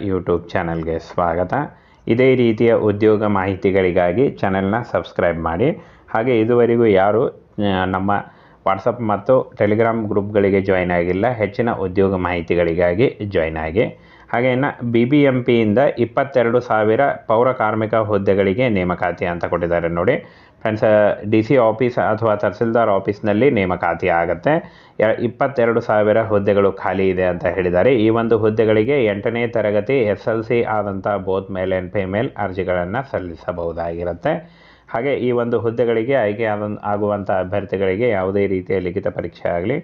YouTube ಚಾನಲ್ಗೆ ಸ್ವಾಗತ. ಇದೇ ರೀತಿಯ ಉದ್ಯೋಗ ಮಾಹಿತಿಗಳಿಗಾಗಿ ಚಾನೆಲ್ನ ಸಬ್ಸ್ಕ್ರೈಬ್ ಮಾಡಿ. ಹಾಗೆ ಇದುವರೆಗೂ ಯಾರು ನಮ್ಮ ವಾಟ್ಸಪ್ ಮತ್ತು ಟೆಲಿಗ್ರಾಮ್ ಗ್ರೂಪ್ಗಳಿಗೆ ಜಾಯ್ನ್ ಆಗಿಲ್ಲ, ಹೆಚ್ಚಿನ ಉದ್ಯೋಗ ಮಾಹಿತಿಗಳಿಗಾಗಿ ಜಾಯ್ನ್ ಆಗಿ. ಹಾಗೆ ಇನ್ನು BBMPಯಿಂದ 22,000 ಪೌರ ಕಾರ್ಮಿಕ ಹುದ್ದೆಗಳಿಗೆ ನೇಮಕಾತಿ ಅಂತ ಕೊಟ್ಟಿದ್ದಾರೆ ನೋಡಿ ಫ್ರೆಂಡ್ಸ್. DC ಆಫೀಸ್ ಅಥವಾ ತಹಸೀಲ್ದಾರ್ ಆಫೀಸ್ನಲ್ಲಿ ನೇಮಕಾತಿ ಆಗುತ್ತೆ. 22,000 ಹುದ್ದೆಗಳು ಖಾಲಿ ಇದೆ ಅಂತ ಹೇಳಿದ್ದಾರೆ. ಈ ಒಂದು ಹುದ್ದೆಗಳಿಗೆ 8ನೇ ತರಗತಿ SLC ಆದಂಥ ಬೋತ್ ಮೇಲ್ ಆ್ಯಂಡ್ ಫಿಮೇಲ್ ಅರ್ಜಿಗಳನ್ನು ಸಲ್ಲಿಸಬಹುದಾಗಿರುತ್ತೆ. ಹಾಗೆ ಈ ಒಂದು ಹುದ್ದೆಗಳಿಗೆ ಆಯ್ಕೆ ಆಗುವಂಥ ಅಭ್ಯರ್ಥಿಗಳಿಗೆ ಯಾವುದೇ ರೀತಿಯ ಲಿಖಿತ ಪರೀಕ್ಷೆ ಆಗಲಿ,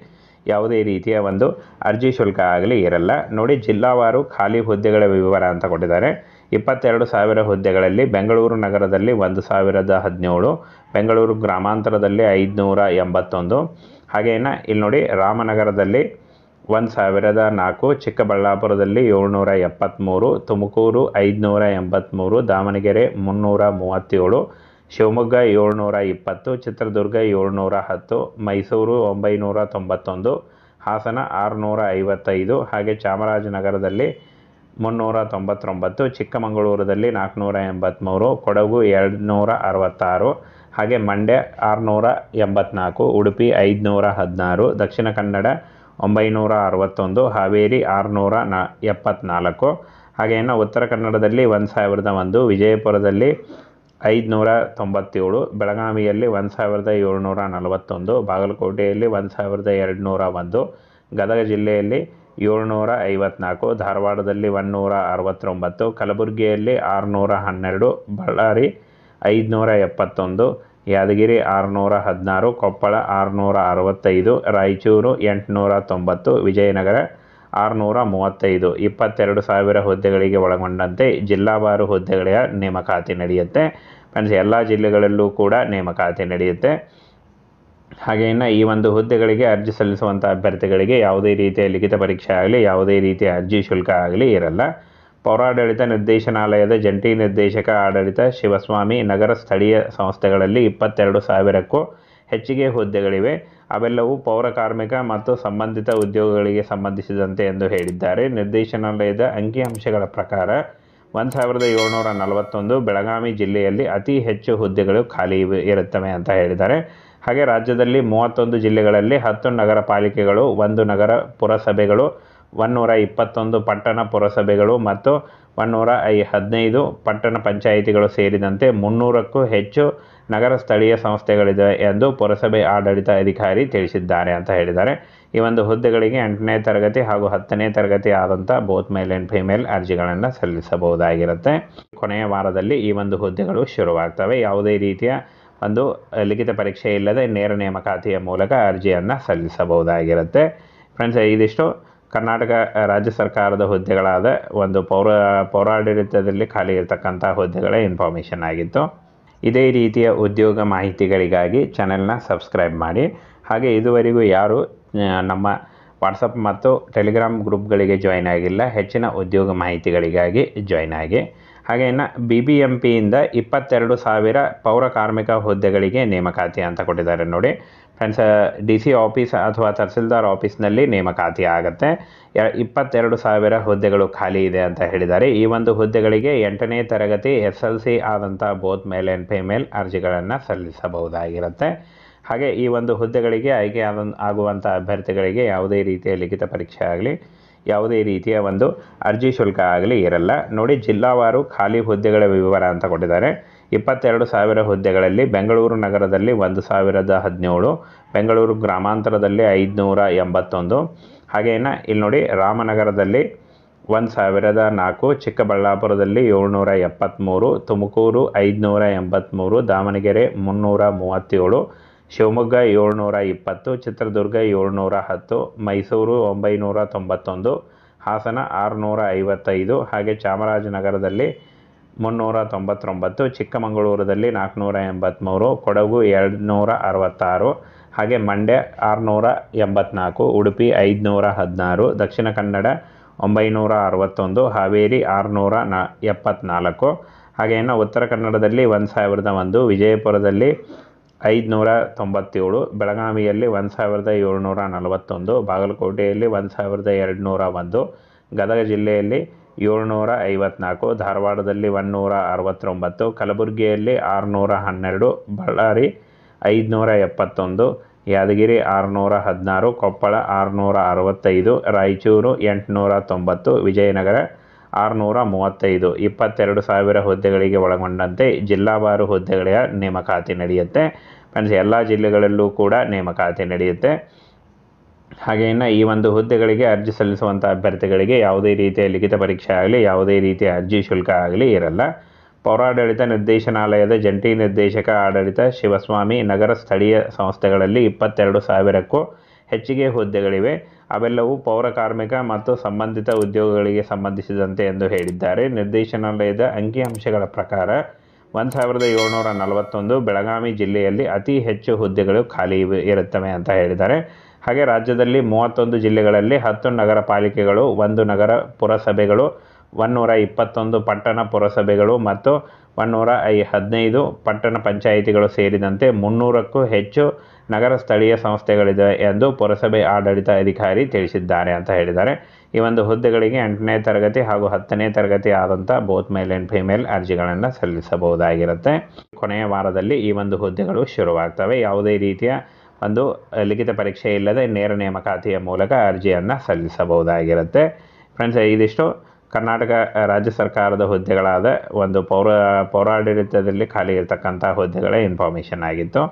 ಯಾವುದೇ ರೀತಿಯ ಒಂದು ಅರ್ಜಿ ಶುಲ್ಕ ಆಗಲಿ ಇರಲ್ಲ ನೋಡಿ. ಜಿಲ್ಲಾವಾರು ಖಾಲಿ ಹುದ್ದೆಗಳ ವಿವರ ಅಂತ ಕೊಟ್ಟಿದ್ದಾರೆ. 22,000 ಹುದ್ದೆಗಳಲ್ಲಿ ಬೆಂಗಳೂರು ನಗರದಲ್ಲಿ 1,017, ಬೆಂಗಳೂರು ಗ್ರಾಮಾಂತರದಲ್ಲಿ 581, ಹಾಗೇನ ಇಲ್ಲಿ ನೋಡಿ ರಾಮನಗರದಲ್ಲಿ 1,004, ಚಿಕ್ಕಬಳ್ಳಾಪುರದಲ್ಲಿ 773, ತುಮಕೂರು 583, ದಾವಣಗೆರೆ 337, ಶಿವಮೊಗ್ಗ 720, ಚಿತ್ರದುರ್ಗ 710, ಮೈಸೂರು 991, ಹಾಸನ 655, ಹಾಗೆ ಚಾಮರಾಜನಗರದಲ್ಲಿ 399, ಚಿಕ್ಕಮಗಳೂರಲ್ಲಿ 483, ಕೊಡಗು 266, ಹಾಗೆ ಮಂಡ್ಯ 684, ಉಡುಪಿ 516, ದಕ್ಷಿಣ ಕನ್ನಡ 961, ಹಾವೇರಿ 674, ಹಾಗೆ ಇನ್ನು ಉತ್ತರ ಕನ್ನಡದಲ್ಲಿ 1,001, ವಿಜಯಪುರದಲ್ಲಿ 597, ಬೆಳಗಾವಿಯಲ್ಲಿ 1,741, ಬಾಗಲಕೋಟೆಯಲ್ಲಿ 1,201, ಗದಗ ಜಿಲ್ಲೆಯಲ್ಲಿ 754, ಧಾರವಾಡದಲ್ಲಿ 169, ಕಲಬುರಗಿಯಲ್ಲಿ 612, ಬಳ್ಳಾರಿ 571, ಯಾದಗಿರಿ 616, ಕೊಪ್ಪಳ 665, ರಾಯಚೂರು 890, ವಿಜಯನಗರ 635. 22,000 ಹುದ್ದೆಗಳಿಗೆ ಒಳಗೊಂಡಂತೆ ಜಿಲ್ಲಾವಾರು ಹುದ್ದೆಗಳ ನೇಮಕಾತಿ ನಡೆಯುತ್ತೆ ಫ್ರೆಂಡ್ಸ್. ಎಲ್ಲ ಜಿಲ್ಲೆಗಳಲ್ಲೂ ಕೂಡ ನೇಮಕಾತಿ ನಡೆಯುತ್ತೆ. ಹಾಗೆ ಇನ್ನು ಈ ಒಂದು ಹುದ್ದೆಗಳಿಗೆ ಅರ್ಜಿ ಸಲ್ಲಿಸುವಂಥ ಅಭ್ಯರ್ಥಿಗಳಿಗೆ ಯಾವುದೇ ರೀತಿಯ ಲಿಖಿತ ಪರೀಕ್ಷೆ ಆಗಲಿ, ಯಾವುದೇ ರೀತಿಯ ಅರ್ಜಿ ಶುಲ್ಕ ಆಗಲಿ ಇರಲ್ಲ. ಪೌರಾಡಳಿತ ನಿರ್ದೇಶನಾಲಯದ ಜಂಟಿ ನಿರ್ದೇಶಕ ಆಡಳಿತ ಶಿವಸ್ವಾಮಿ, ನಗರ ಸ್ಥಳೀಯ ಸಂಸ್ಥೆಗಳಲ್ಲಿ 22,000ಕ್ಕೂ ಹೆಚ್ಚಿಗೆ ಹುದ್ದೆಗಳಿವೆ. ಅವೆಲ್ಲವೂ ಪೌರ ಕಾರ್ಮಿಕ ಮತ್ತು ಸಂಬಂಧಿತ ಉದ್ಯೋಗಗಳಿಗೆ ಸಂಬಂಧಿಸಿದಂತೆ ಎಂದು ಹೇಳಿದ್ದಾರೆ. ನಿರ್ದೇಶನಾಲಯದ ಅಂಕಿಅಂಶಗಳ ಪ್ರಕಾರ 1,741 ಬೆಳಗಾವಿ ಜಿಲ್ಲೆಯಲ್ಲಿ ಅತಿ ಹೆಚ್ಚು ಹುದ್ದೆಗಳು ಖಾಲಿ ಇರುತ್ತವೆ ಅಂತ ಹೇಳಿದ್ದಾರೆ. ಹಾಗೆ ರಾಜ್ಯದಲ್ಲಿ 31 ಜಿಲ್ಲೆಗಳಲ್ಲಿ 10 ನಗರ ಪಾಲಿಕೆಗಳು, 1 ನಗರ ಪುರಸಭೆಗಳು, 121 ಪಟ್ಟಣ ಪುರಸಭೆಗಳು ಮತ್ತು 115 ಪಟ್ಟಣ ಪಂಚಾಯಿತಿಗಳು ಸೇರಿದಂತೆ 300ಕ್ಕೂ ಹೆಚ್ಚು ನಗರ ಸ್ಥಳೀಯ ಸಂಸ್ಥೆಗಳಿವೆ ಎಂದು ಪುರಸಭೆ ಆಡಳಿತ ಅಧಿಕಾರಿ ತಿಳಿಸಿದ್ದಾರೆ ಅಂತ ಹೇಳಿದ್ದಾರೆ. ಈ ಒಂದು ಹುದ್ದೆಗಳಿಗೆ 8ನೇ ತರಗತಿ ಹಾಗೂ 10ನೇ ತರಗತಿ ಆದಂಥ ಬೋತ್ ಮೇಲ್ ಆ್ಯಂಡ್ ಫಿಮೇಲ್ ಅರ್ಜಿಗಳನ್ನು ಸಲ್ಲಿಸಬಹುದಾಗಿರುತ್ತೆ. ಕೊನೆಯ ವಾರದಲ್ಲಿ ಈ ಒಂದು ಹುದ್ದೆಗಳು ಶುರುವಾಗ್ತವೆ. ಯಾವುದೇ ರೀತಿಯ ಒಂದು ಲಿಖಿತ ಪರೀಕ್ಷೆ ಇಲ್ಲದೆ ನೇರ ನೇಮಕಾತಿಯ ಮೂಲಕ ಅರ್ಜಿಯನ್ನು ಸಲ್ಲಿಸಬಹುದಾಗಿರುತ್ತೆ ಫ್ರೆಂಡ್ಸ್. ಇದಿಷ್ಟು ಕರ್ನಾಟಕ ರಾಜ್ಯ ಸರ್ಕಾರದ ಹುದ್ದೆಗಳಾದ ಒಂದು ಪೌರಾಡಳಿತದಲ್ಲಿ ಖಾಲಿ ಇರತಕ್ಕಂಥ ಹುದ್ದೆಗಳ ಇನ್ಫಾರ್ಮೇಷನ್ ಆಗಿತ್ತು. ಇದೇ ರೀತಿಯ ಉದ್ಯೋಗ ಮಾಹಿತಿಗಳಿಗಾಗಿ ಚಾನೆಲ್ನ ಸಬ್ಸ್ಕ್ರೈಬ್ ಮಾಡಿ. ಹಾಗೆ ಇದುವರೆಗೂ ಯಾರು ನಮ್ಮ ವಾಟ್ಸಪ್ ಮತ್ತು ಟೆಲಿಗ್ರಾಮ್ ಗ್ರೂಪ್ಗಳಿಗೆ ಜಾಯ್ನ್ ಆಗಿಲ್ಲ, ಹೆಚ್ಚಿನ ಉದ್ಯೋಗ ಮಾಹಿತಿಗಳಿಗಾಗಿ ಜಾಯ್ನ್ ಆಗಿ. ಹಾಗೆ ಇನ್ನು BBMPಯಿಂದ 22,000 ಪೌರ ಕಾರ್ಮಿಕ ಹುದ್ದೆಗಳಿಗೆ ನೇಮಕಾತಿ ಅಂತ ಕೊಟ್ಟಿದ್ದಾರೆ ನೋಡಿ ಫ್ರೆಂಡ್ಸ್. DC ಆಫೀಸ್ ಅಥವಾ ತಹಸೀಲ್ದಾರ್ ಆಫೀಸ್ನಲ್ಲಿ ನೇಮಕಾತಿ ಆಗುತ್ತೆ. 22,000 ಹುದ್ದೆಗಳು ಖಾಲಿ ಇದೆ ಅಂತ ಹೇಳಿದ್ದಾರೆ. ಈ ಒಂದು ಹುದ್ದೆಗಳಿಗೆ 8ನೇ ತರಗತಿ SLC ಆದಂಥ ಬೋತ್ ಮೇಲ್ ಆ್ಯಂಡ್ ಫಿಮೇಲ್ ಅರ್ಜಿಗಳನ್ನು ಸಲ್ಲಿಸಬಹುದಾಗಿರುತ್ತೆ. ಹಾಗೆ ಈ ಒಂದು ಹುದ್ದೆಗಳಿಗೆ ಆಯ್ಕೆ ಆಗುವಂಥ ಅಭ್ಯರ್ಥಿಗಳಿಗೆ ಯಾವುದೇ ರೀತಿಯ ಲಿಖಿತ ಪರೀಕ್ಷೆ ಆಗಲಿ, ಯಾವುದೇ ರೀತಿಯ ಒಂದು ಅರ್ಜಿ ಶುಲ್ಕ ಆಗಲಿ ಇರಲ್ಲ ನೋಡಿ. ಜಿಲ್ಲಾವಾರು ಖಾಲಿ ಹುದ್ದೆಗಳ ವಿವರ ಅಂತ ಕೊಟ್ಟಿದ್ದಾರೆ. 22,000 ಹುದ್ದೆಗಳಲ್ಲಿ ಬೆಂಗಳೂರು ನಗರದಲ್ಲಿ 1,017, ಬೆಂಗಳೂರು ಗ್ರಾಮಾಂತರದಲ್ಲಿ 581, ಹಾಗೇನ ಇಲ್ಲಿ ನೋಡಿ ರಾಮನಗರದಲ್ಲಿ 1,004, ಚಿಕ್ಕಬಳ್ಳಾಪುರದಲ್ಲಿ 773, ತುಮಕೂರು 583, ದಾವಣಗೆರೆ 337, ಶಿವಮೊಗ್ಗ 720, ಚಿತ್ರದುರ್ಗ 710, ಮೈಸೂರು 991, ಹಾಸನ 655, ಹಾಗೆ ಚಾಮರಾಜನಗರದಲ್ಲಿ 399, ಚಿಕ್ಕಮಗಳೂರಲ್ಲಿ 483, ಕೊಡಗು 266, ಹಾಗೆ ಮಂಡ್ಯ 684, ಉಡುಪಿ 516, ದಕ್ಷಿಣ ಕನ್ನಡ 961, ಹಾವೇರಿ 674, ಹಾಗೆ ಇನ್ನು ಉತ್ತರ ಕನ್ನಡದಲ್ಲಿ 1,001, ವಿಜಯಪುರದಲ್ಲಿ 597, ಬೆಳಗಾವಿಯಲ್ಲಿ 1,741, ಬಾಗಲಕೋಟೆಯಲ್ಲಿ 1,201, ಗದಗ ಜಿಲ್ಲೆಯಲ್ಲಿ 754, ಧಾರವಾಡದಲ್ಲಿ 169, ಕಲಬುರಗಿಯಲ್ಲಿ 612, ಬಳ್ಳಾರಿ 571, ಯಾದಗಿರಿ 616, ಕೊಪ್ಪಳ 665, ರಾಯಚೂರು 890, ವಿಜಯನಗರ 635. 22,000 ಹುದ್ದೆಗಳಿಗೆ ಒಳಗೊಂಡಂತೆ ಜಿಲ್ಲಾವಾರು ಹುದ್ದೆಗಳ ನೇಮಕಾತಿ ನಡೆಯುತ್ತೆ. ಫ್ರೆಂಡ್ಸ್, ಎಲ್ಲ ಜಿಲ್ಲೆಗಳಲ್ಲೂ ಕೂಡ ನೇಮಕಾತಿ ನಡೆಯುತ್ತೆ. ಹಾಗೆ ಇನ್ನು ಈ ಒಂದು ಹುದ್ದೆಗಳಿಗೆ ಅರ್ಜಿ ಸಲ್ಲಿಸುವಂಥ ಅಭ್ಯರ್ಥಿಗಳಿಗೆ ಯಾವುದೇ ರೀತಿಯ ಲಿಖಿತ ಪರೀಕ್ಷೆ ಆಗಲಿ, ಯಾವುದೇ ರೀತಿಯ ಅರ್ಜಿ ಶುಲ್ಕ ಆಗಲಿ ಇರಲ್ಲ. ಪೌರಾಡಳಿತ ನಿರ್ದೇಶನಾಲಯದ ಜಂಟಿ ನಿರ್ದೇಶಕ ಆಡಳಿತ ಶಿವಸ್ವಾಮಿ, ನಗರ ಸ್ಥಳೀಯ ಸಂಸ್ಥೆಗಳಲ್ಲಿ 22,000ಕ್ಕೂ ಹೆಚ್ಚಿಗೆ ಹುದ್ದೆಗಳಿವೆ. ಅವೆಲ್ಲವೂ ಪೌರ ಕಾರ್ಮಿಕ ಮತ್ತು ಸಂಬಂಧಿತ ಉದ್ಯೋಗಗಳಿಗೆ ಸಂಬಂಧಿಸಿದಂತೆ ಎಂದು ಹೇಳಿದ್ದಾರೆ. ನಿರ್ದೇಶನಾಲಯದ ಅಂಕಿಅಂಶಗಳ ಪ್ರಕಾರ 1,741 ಬೆಳಗಾವಿ ಜಿಲ್ಲೆಯಲ್ಲಿ ಅತಿ ಹೆಚ್ಚು ಹುದ್ದೆಗಳು ಖಾಲಿ ಇರುತ್ತವೆ ಅಂತ ಹೇಳಿದ್ದಾರೆ. ಹಾಗೆ ರಾಜ್ಯದಲ್ಲಿ 31 ಜಿಲ್ಲೆಗಳಲ್ಲಿ 10 ನಗರ ಪಾಲಿಕೆಗಳು, 1 ನಗರ ಪುರಸಭೆಗಳು, 121 ಪಟ್ಟಣ ಪುರಸಭೆಗಳು ಮತ್ತು 115 ಪಟ್ಟಣ ಪಂಚಾಯಿತಿಗಳು ಸೇರಿದಂತೆ 300ಕ್ಕೂ ಹೆಚ್ಚು ನಗರ ಸ್ಥಳೀಯ ಸಂಸ್ಥೆಗಳಿವೆ ಎಂದು ಪುರಸಭೆ ಆಡಳಿತ ಅಧಿಕಾರಿ ತಿಳಿಸಿದ್ದಾರೆ ಅಂತ ಹೇಳಿದ್ದಾರೆ. ಈ ಒಂದು ಹುದ್ದೆಗಳಿಗೆ 8ನೇ ತರಗತಿ ಹಾಗೂ 10ನೇ ತರಗತಿ ಆದಂಥ ಬೋತ್ ಮೇಲ್ ಆ್ಯಂಡ್ ಫಿಮೇಲ್ ಅರ್ಜಿಗಳನ್ನು ಸಲ್ಲಿಸಬಹುದಾಗಿರುತ್ತೆ. ಕೊನೆಯ ವಾರದಲ್ಲಿ ಈ ಒಂದು ಹುದ್ದೆಗಳು ಶುರುವಾಗ್ತವೆ. ಯಾವುದೇ ರೀತಿಯ ಒಂದು ಲಿಖಿತ ಪರೀಕ್ಷೆ ಇಲ್ಲದೆ ನೇರ ನೇಮಕಾತಿಯ ಮೂಲಕ ಅರ್ಜಿಯನ್ನು ಸಲ್ಲಿಸಬಹುದಾಗಿರುತ್ತೆ. ಫ್ರೆಂಡ್ಸ್, ಇದಿಷ್ಟು ಕರ್ನಾಟಕ ರಾಜ್ಯ ಸರ್ಕಾರದ ಹುದ್ದೆಗಳಾದ ಒಂದು ಪೌರಾಡಳಿತದಲ್ಲಿ ಖಾಲಿ ಇರತಕ್ಕಂಥ ಹುದ್ದೆಗಳ ಇನ್ಫಾರ್ಮೇಷನ್ ಆಗಿತ್ತು.